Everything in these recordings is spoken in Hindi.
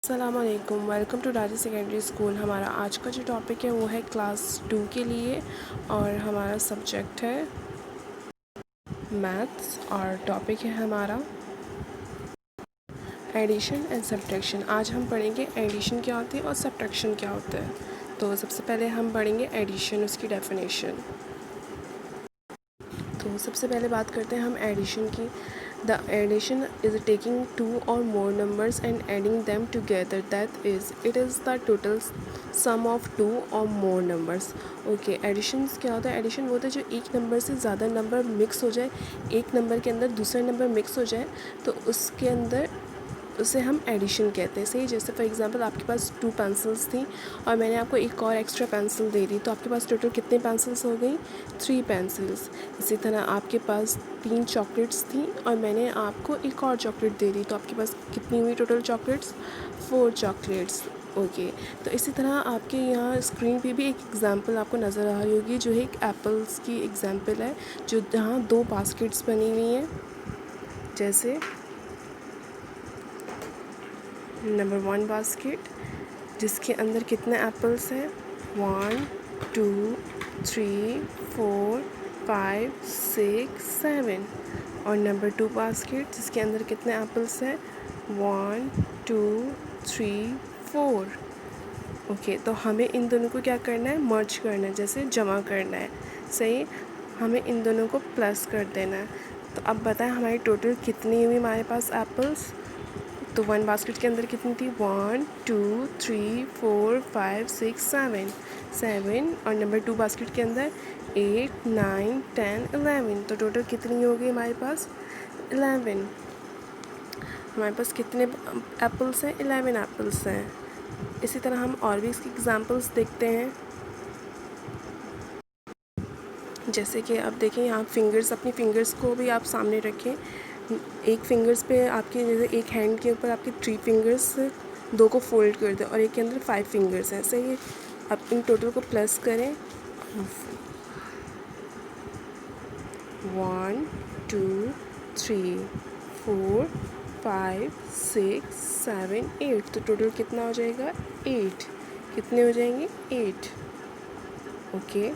अस्सलामुअलैकुम, वेलकम टू राजी सेकेंडरी स्कूल। हमारा आज का जो टॉपिक है वो है क्लास 2 के लिए और हमारा सब्जेक्ट है मैथ्स और टॉपिक है हमारा एडिशन एंड सब्ट्रैक्शन। आज हम पढ़ेंगे एडिशन क्या होती है और सब्ट्रैक्शन क्या होता है। तो सबसे पहले हम पढ़ेंगे एडिशन, उसकी डेफिनेशन। तो सबसे पहले बात करते हैं हम एडिशन की। The addition is taking two or more numbers and adding them together, that is it is the total sum of two or more numbers. Okay, addition क्या होता है? एडिशन वो होता है जो एक नंबर से ज़्यादा नंबर मिक्स हो जाए, एक नंबर के अंदर दूसरा नंबर मिक्स हो जाए तो उसके अंदर उसे हम एडिशन कहते हैं। सही, जैसे फॉर एग्जांपल आपके पास 2 पेंसिल्स थी और मैंने आपको एक और एक्स्ट्रा पेंसिल दे दी तो आपके पास टोटल कितने पेंसिल्स हो गई? 3 पेंसिल्स। इसी तरह आपके पास 3 चॉकलेट्स थी और मैंने आपको एक और चॉकलेट दे दी तो आपके पास कितनी हुई टोटल चॉकलेट्स? 4 चॉकलेट्स। ओके, तो इसी तरह आपके यहाँ स्क्रीन पे भी एक एग्जांपल आपको नज़र आ रही होगी जो एक एप्पल्स की एग्जांपल है, जो जहाँ 2 बास्केट्स बनी हुई हैं। जैसे नंबर 1 बास्केट जिसके अंदर कितने एप्पल्स हैं? 1 2 3 4 5 6 7। और नंबर 2 बास्केट जिसके अंदर कितने एप्पल्स हैं? 1 2 3 4। ओके, तो हमें इन दोनों को क्या करना है? मर्ज करना है, जैसे जमा करना है। सही, हमें इन दोनों को प्लस कर देना है। तो अब बताएं हमारी टोटल कितनी हुई हमारे पास एप्पल्स? तो 1 बास्केट के अंदर कितनी थी? 1 2 3 4 5 6 7 और नंबर 2 बास्केट के अंदर 8 9 10 11। तो टोटल कितनी हो गई हमारे पास? 11। हमारे पास कितने एप्पल्स हैं? 11 एप्पल्स हैं। इसी तरह हम और भी इसकी एग्जांपल्स देखते हैं। जैसे कि अब देखें यहाँ फिंगर्स, अपनी फिंगर्स को भी आप सामने रखें। एक फिंगर्स पे आपके, जैसे एक हैंड के ऊपर आपके 3 फिंगर्स, 2 को फोल्ड कर दें और एक के अंदर 5 फिंगर्स हैं। सही है, अब इन टोटल को प्लस करें। 1 2 3 4 5 6 7 8। तो टोटल कितना हो जाएगा? 8। कितने हो जाएंगे? 8। ओके,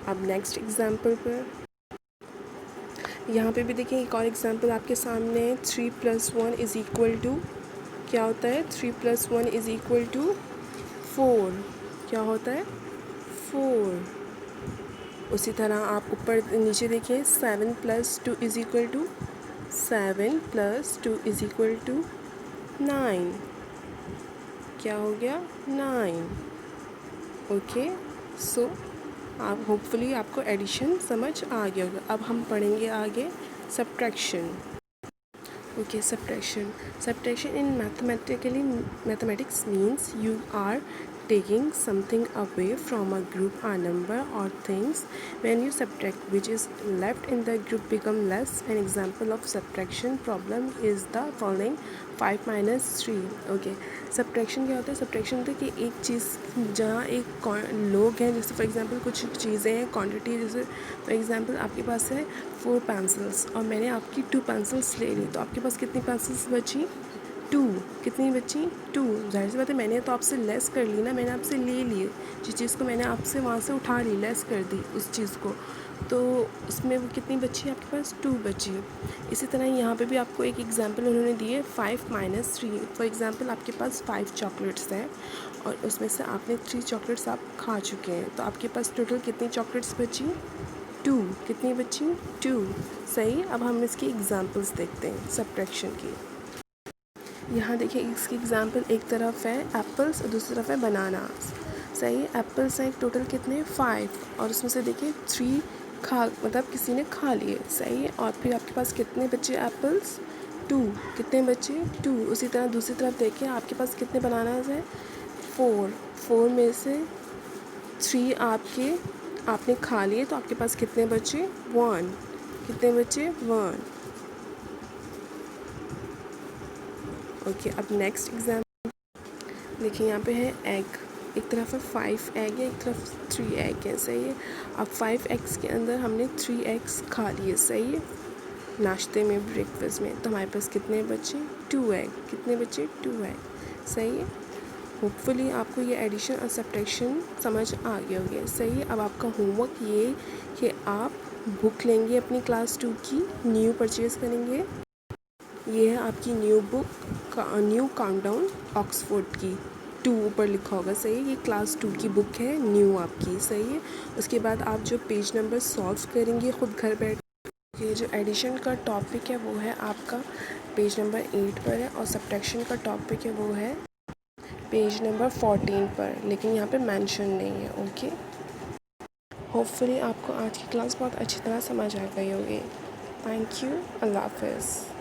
अब नेक्स्ट एग्जांपल पर यहाँ पे भी देखिए एक और एग्जांपल आपके सामने है। 3 + 1 = क्या होता है? 3 + 1 = 4। क्या होता है? 4। उसी तरह आप ऊपर नीचे देखिए 7 + 2 = 7 + 2 = 9। क्या हो गया? 9। ओके, सो आप होपफुली आपको एडिशन समझ आ गया होगा। अब हम पढ़ेंगे आगे subtraction. Okay, subtraction in mathematics means you are taking something away from a group or number or things. When you subtract, which is left in the group become less. An example of subtraction problem is the following: 5 - 3। Okay, subtraction क्या होता है? सब्ट्रैक्शन होता है कि एक चीज़ जहाँ एक लोग हैं, जैसे फॉर एग्जांपल कुछ चीज़ें हैं, क्वांटिटी, जैसे फॉर एग्जांपल आपके पास है 4 पेंसिल्स और मैंने आपकी 2 पेंसिल्स ले ली तो आपके पास कितनी पेंसिल्स बची? 2। कितनी बची? 2। जाहिर सी बात है, मैंने तो आपसे लेस कर ली ना, मैंने आपसे ले ली जिस चीज़ को, मैंने आपसे वहाँ से उठा ली, लेस कर दी उस चीज़ को, तो उसमें वो कितनी बची? आपके पास 2 बची। इसी तरह यहाँ पे भी आपको एक एग्जांपल उन्होंने दी है 5 - 3। फॉर एग्जांपल आपके पास 5 चॉकलेट्स हैं और उसमें से आपने 3 चॉकलेट्स आप खा चुके हैं, तो आपके पास टोटल कितनी चॉकलेट्स बची? 2। कितनी बची? 2। सही, अब हम इसकी एग्जांपल्स देखते हैं सब्ट्रैक्शन की। यहाँ देखिए इसकी एग्जांपल, एक तरफ है एप्पल्स और दूसरी तरफ है बनानास। सही, एप्पल्स हैं टोटल कितने? 5 और उसमें से देखिए 3 मतलब किसी ने खा लिए। सही है, और फिर आपके पास कितने बचे एप्पल्स? 2। कितने बचे? 2। उसी तरह दूसरी तरफ देखिए आपके पास कितने बनानास हैं? 4। 4 में से 3 आपने खा लिए तो आपके पास कितने बचे? 1। कितने बचे? 1। ओके, अब नेक्स्ट एग्जाम्पल देखिए, यहाँ पे है एग। एक तरफ है 5 एग है, एक तरफ 3 एग है। सही है, अब 5 एग्स के अंदर हमने 3 एग्स खा लिए। सही है, नाश्ते में, ब्रेकफास्ट में। तो हमारे पास कितने बचे? 2 एग। कितने बचे? 2 एग। सही है। होपफुली आपको ये एडिशन और सब्ट्रैक्शन समझ आ गया होगी। सही है। अब आपका होमवर्क ये कि आप बुक लेंगे अपनी क्लास 2 की, न्यू परचेज़ करेंगे। ये है आपकी new book, new countdown Oxford की, 2 ऊपर लिखा होगा। सही है। ये क्लास 2 की बुक है, न्यू आपकी। सही है। उसके बाद आप जो पेज नंबर सॉल्व करेंगे खुद घर बैठ के, जो एडिशन का टॉपिक है वो है आपका पेज नंबर 8 पर है, और सब्ट्रैक्शन का टॉपिक है वो है पेज नंबर 14 पर, लेकिन यहाँ पे मेंशन नहीं है। ओके। होपफुली आपको आज की क्लास बहुत अच्छी तरह समझ आ गई होगी। Thank you. अल्लाह हाफ़िज़।